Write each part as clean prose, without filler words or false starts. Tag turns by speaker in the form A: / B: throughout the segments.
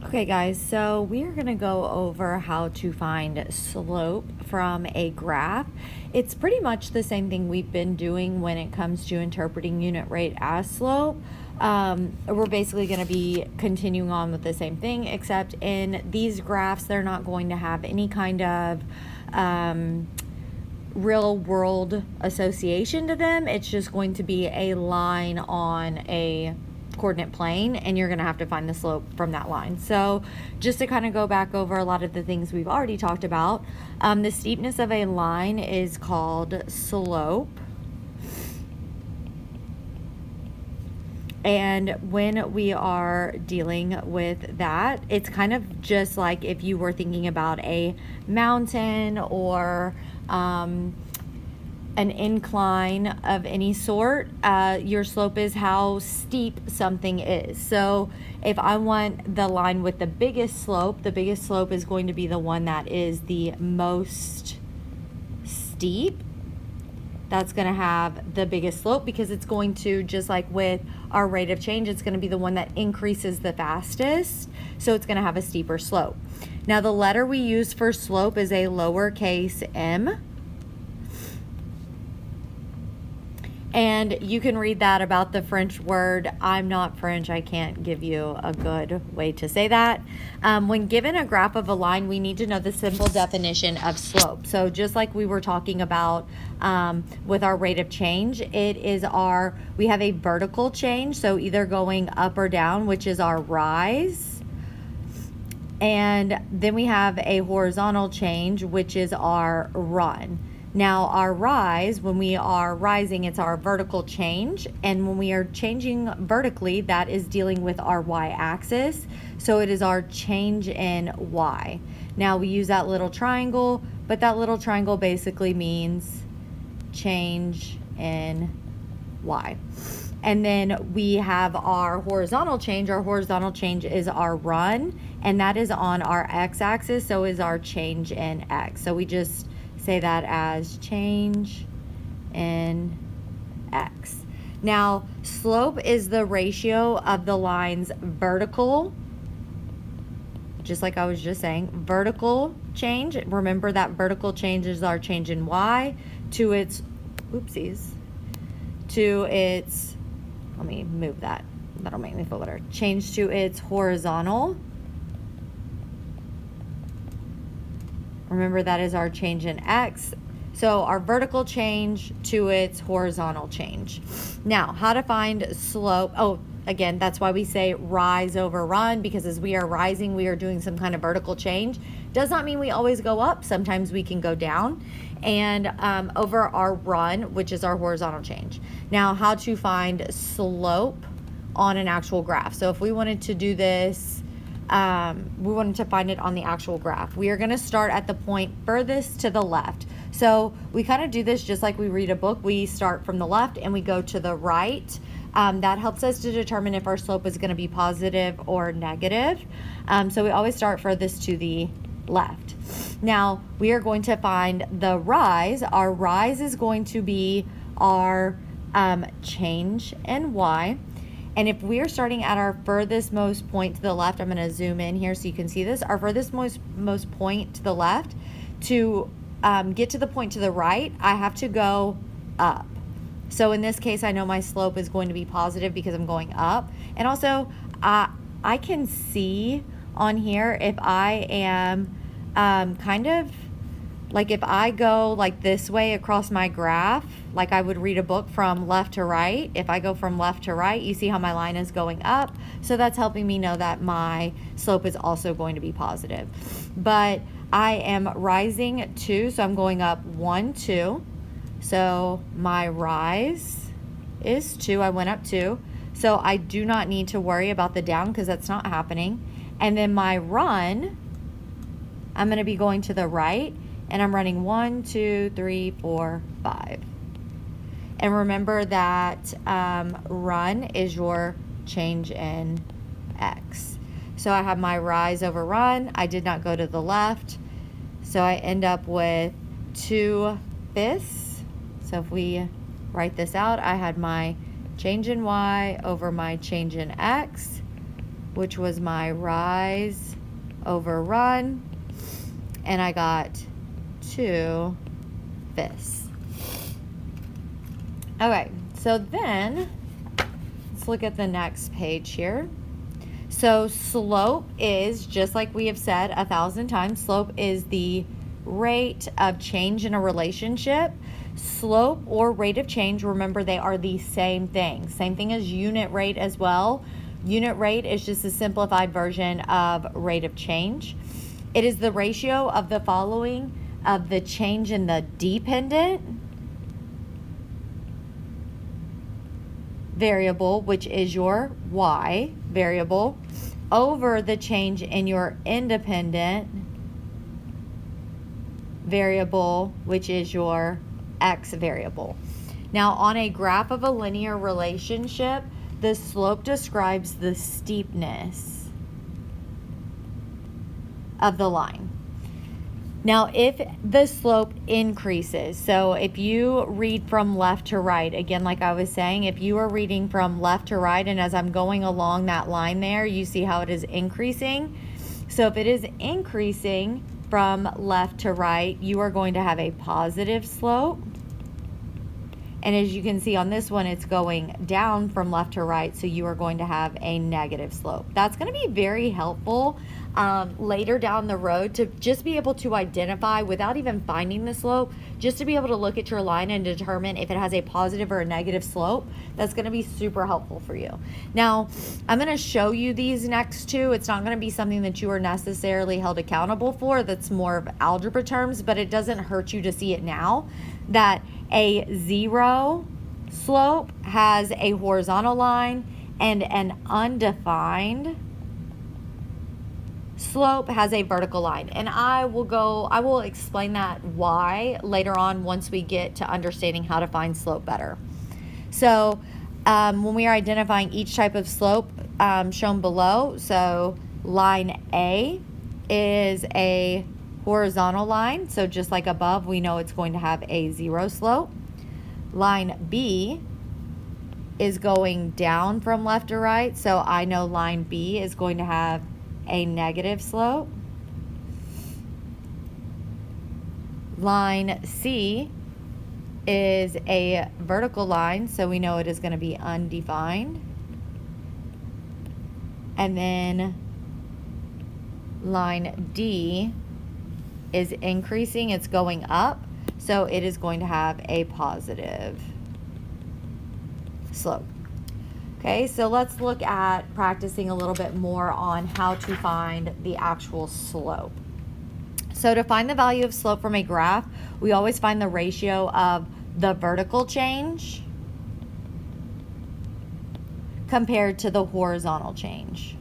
A: Okay guys, so we are going to go over how to find slope from a graph. It's pretty much the same thing we've been doing when it comes to interpreting unit rate as slope. We're basically going to be continuing on with the same thing, except in these graphs, they're not going to have any kind of real world association to them. It's just going to be a line on a coordinate plane, and you're going to have to find the slope from that line. So just to kind of go back over a lot of the things we've already talked about, the steepness of a line is called slope. And when we are dealing with that, it's kind of just like if you were thinking about a mountain or an incline of any sort. Your slope is how steep something is. So if I want the line with the biggest slope is going to be the one that is the most steep. That's going to have the biggest slope because it's going to, just like with our rate of change, it's going to be the one that increases the fastest. So it's going to have a steeper slope. Now the letter we use for slope is a lowercase m. And you can read that about the French word. I'm not French. I can't give you a good way to say that. When given a graph of a line, we need to know the simple definition of slope. So just like we were talking about with our rate of change, we have a vertical change. So either going up or down, which is our rise. And then we have a horizontal change, which is our run. Now our rise, when we are rising, it's our vertical change. And when we are changing vertically, that is dealing with our y-axis. So it is our change in y. Now we use that little triangle, but that little triangle basically means change in y. And then we have our horizontal change. Our horizontal change is our run, and that is on our x-axis, so is our change in x. So we just say that as change in x. Now, slope is the ratio of the line's vertical, just like I was just saying, vertical change. Remember that vertical change is our change in y to its, let me move that. That'll make me feel better. Change to its horizontal. Remember, that is our change in x. So our vertical change to its horizontal change. Now, how to find slope? Oh, again, that's why we say rise over run, because as we are rising, we are doing some kind of vertical change. Does not mean we always go up. Sometimes we can go down. And over our run, which is our horizontal change. Now, how to find slope on an actual graph. So if we wanted to do this, we wanted to find it on the actual graph. We are going to start at the point furthest to the left. So we kind of do this just like we read a book. We start from the left and we go to the right. That helps us to determine if our slope is going to be positive or negative. So we always start furthest to the left. Now we are going to find the rise. Our rise is going to be our change in y. And if we are starting at our furthest most point to the left, I'm going to zoom in here so you can see this. Our furthest most point to the left, to get to the point to the right, I have to go up. So in this case, I know my slope is going to be positive because I'm going up. And also, I can see on here if I am kind of like, if I go like this way across my graph, like I would read a book from left to right. If I go from left to right, you see how my line is going up. So that's helping me know that my slope is also going to be positive. But I am rising 2, so I'm going up 1, 2. So my rise is 2. I went up 2. So I do not need to worry about the down because that's not happening. And then my run, I'm going to be going to the right. And I'm running 1, 2, 3, 4, 5. And remember that run is your change in x. So I have my rise over run. I did not go to the left. So I end up with 2/5. So if we write this out, I had my change in y over my change in x. which was my rise over run, and I got 2/5. Okay, so then let's look at the next page here. So slope is, just like we have said 1,000 times, slope is the rate of change in a relationship. Slope or rate of change, remember, they are the same thing. Same thing as unit rate as well. Unit rate is just a simplified version of rate of change. It is the ratio of the following of the change in the dependent variable, which is your y variable, over the change in your independent variable, which is your x variable. Now, on a graph of a linear relationship, the slope describes the steepness of the line. Now, if the slope increases, so if you read from left to right, again, like I was saying, if you are reading from left to right, and as I'm going along that line there, you see how it is increasing. So if it is increasing from left to right, you are going to have a positive slope. And as you can see on this one, it's going down from left to right, so you are going to have a negative slope. That's going to be very helpful later down the road to just be able to identify, without even finding the slope, just to be able to look at your line and determine if it has a positive or a negative slope. That's going to be super helpful for you. Now, I'm going to show you these next two. It's not going to be something that you are necessarily held accountable for. That's more of algebra terms, but it doesn't hurt you to see it now, that a zero slope has a horizontal line and an undefined slope has a vertical line. And I will explain that why later on once we get to understanding how to find slope better. So when we are identifying each type of slope shown below, so line A is a horizontal line, so just like above, we know it's going to have a zero slope. Line B is going down from left to right, so I know line B is going to have a negative slope. Line C is a vertical line, so we know it is going to be undefined. And then line D is increasing, it's going up, so it is going to have a positive slope. Okay, so let's look at practicing a little bit more on how to find the actual slope. So to find the value of slope from a graph, we always find the ratio of the vertical change compared to the horizontal change.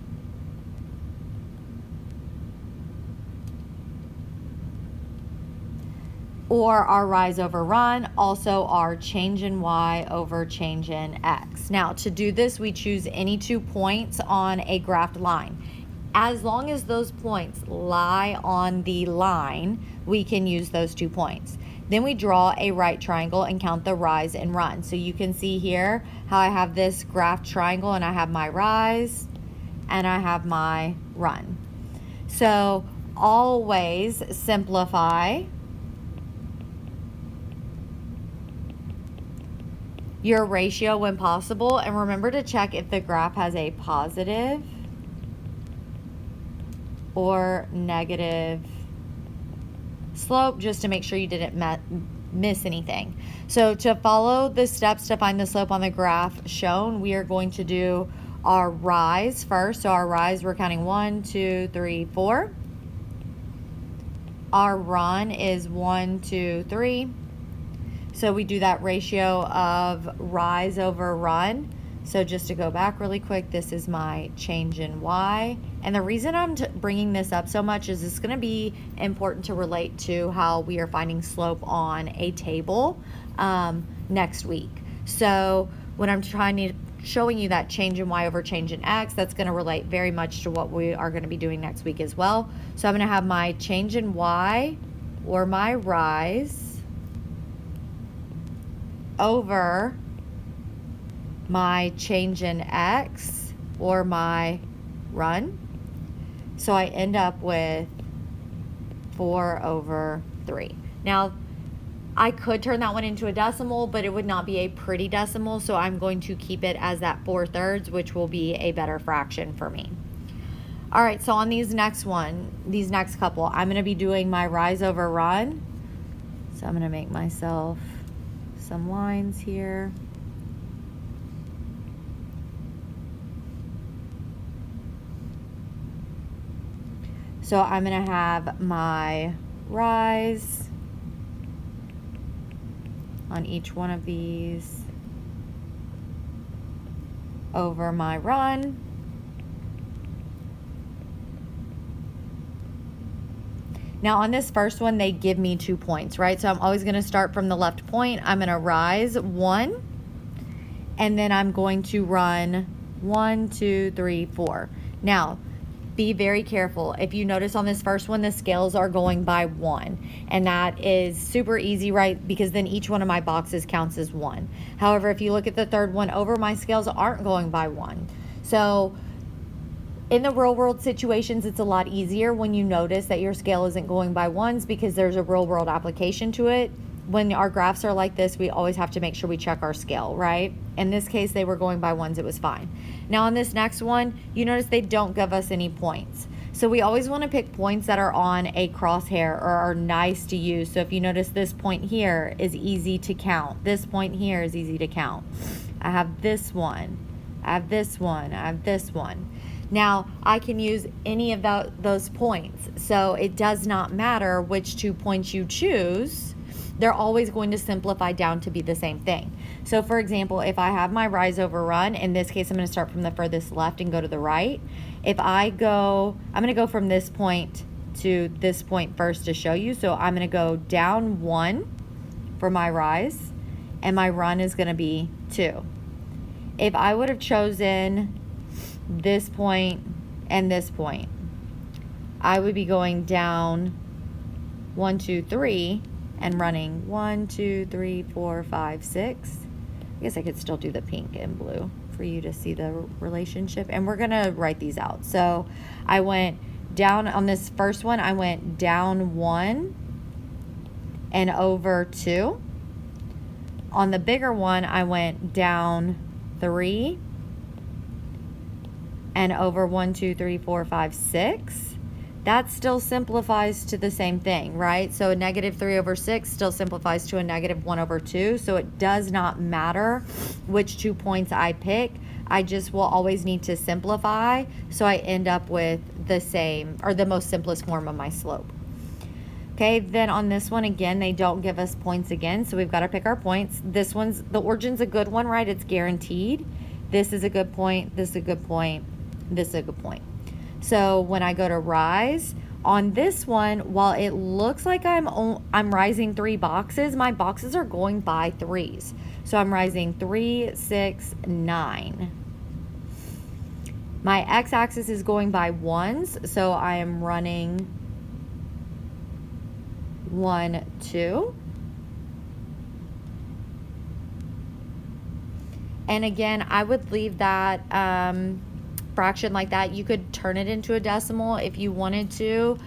A: Or our rise over run, also our change in y over change in x. Now, to do this, we choose any 2 points on a graphed line. As long as those points lie on the line, we can use those 2 points. Then we draw a right triangle and count the rise and run. So you can see here how I have this graphed triangle and I have my rise and I have my run. So always simplify your ratio when possible, and remember to check if the graph has a positive or negative slope, just to make sure you didn't miss anything. So to follow the steps to find the slope on the graph shown, we are going to do our rise first. So our rise, we're counting 1, 2, 3, 4. Our run is 1, 2, 3. So we do that ratio of rise over run. So just to go back really quick, this is my change in y. And the reason I'm bringing this up so much is it's going to be important to relate to how we are finding slope on a table next week. So when I'm showing you that change in y over change in x, that's going to relate very much to what we are going to be doing next week as well. So I'm going to have my change in y or my rise over my change in x or my run. So I end up with 4/3. Now, I could turn that one into a decimal, but it would not be a pretty decimal, so I'm going to keep it as that 4/3, which will be a better fraction for me. All right, so on these next couple, I'm going to be doing my rise over run. So I'm going to make myself some lines here. So I'm going to have my rise on each one of these over my run. Now on this first one, they give me 2 points, right? So I'm always going to start from the left point. I'm going to rise 1, and then I'm going to run 1, 2, 3, 4. Now, be very careful. If you notice on this first one, the scales are going by 1, and that is super easy, right? Because then each one of my boxes counts as 1. However, if you look at the third one over, my scales aren't going by 1. So in the real world situations, it's a lot easier when you notice that your scale isn't going by ones, because there's a real world application to it. When our graphs are like this, we always have to make sure we check our scale, right? In this case, they were going by ones, it was fine. Now on this next one, you notice they don't give us any points. So we always want to pick points that are on a crosshair or are nice to use. So if you notice, this point here is easy to count. This point here is easy to count. I have this one, I have this one, I have this one. Now, I can use any of those points. So it does not matter which 2 points you choose. They're always going to simplify down to be the same thing. So for example, if I have my rise over run, in this case, I'm going to start from the furthest left and go to the right. If I'm going to go from this point to this point first to show you. So I'm going to go down 1 for my rise, and my run is going to be 2. If I would have chosen this point and this point, I would be going down 1, 2, 3 and running 1, 2, 3, 4, 5, 6. I guess I could still do the pink and blue for you to see the relationship, and we're gonna write these out. So I went down on this first one, I went down 1 and over 2. On the bigger one, I went down 3 and over 1, 2, 3, 4, 5, 6. That still simplifies to the same thing, right? So a -3/6 still simplifies to a -1/2. So it does not matter which 2 points I pick. I just will always need to simplify, so I end up with the same, or the most simplest form of my slope. Okay, then on this one, again, they don't give us points again, so we've got to pick our points. The origin's a good one, right? It's guaranteed. This is a good point, this is a good point, this is a good point. So when I go to rise, on this one, while it looks like I'm rising 3 boxes, my boxes are going by 3s. So I'm rising 3, 6, 9. My x-axis is going by 1s, so I am running 1, 2. And again, I would leave that fraction like that. You could turn it into a decimal if you wanted to,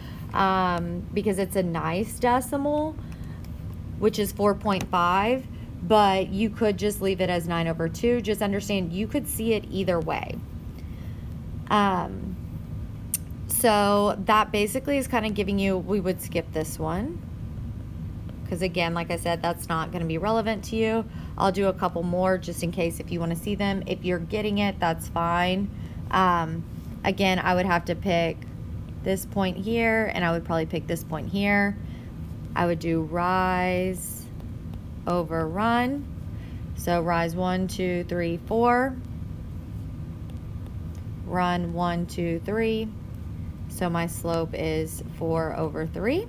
A: because it's a nice decimal, which is 4.5, but you could just leave it as 9/2. Just understand, you could see it either way. So that basically is kind of giving you, we would skip this one, because again, like I said, that's not going to be relevant to you. I'll do a couple more just in case if you want to see them. If you're getting it, that's fine. Again, I would have to pick this point here, and I would probably pick this point here. I would do rise over run. So rise 1, 2, 3, 4. Run 1, 2, 3. So my slope is 4/3.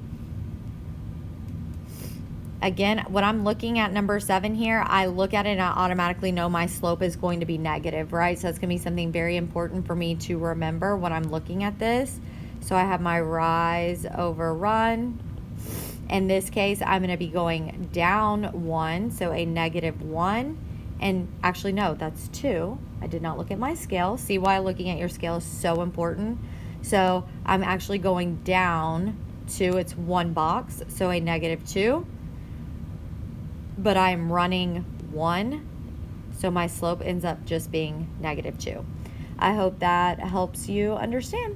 A: Again, when I'm looking at number 7 here, I look at it and I automatically know my slope is going to be negative, right? So that's going to be something very important for me to remember when I'm looking at this. So I have my rise over run. In this case, I'm going to be going down 1, so a -1, And actually, no, that's 2. I did not look at my scale. See why looking at your scale is so important? So I'm actually going down to, it's 1 box, so a -2. But I'm running 1, so my slope ends up just being -2. I hope that helps you understand.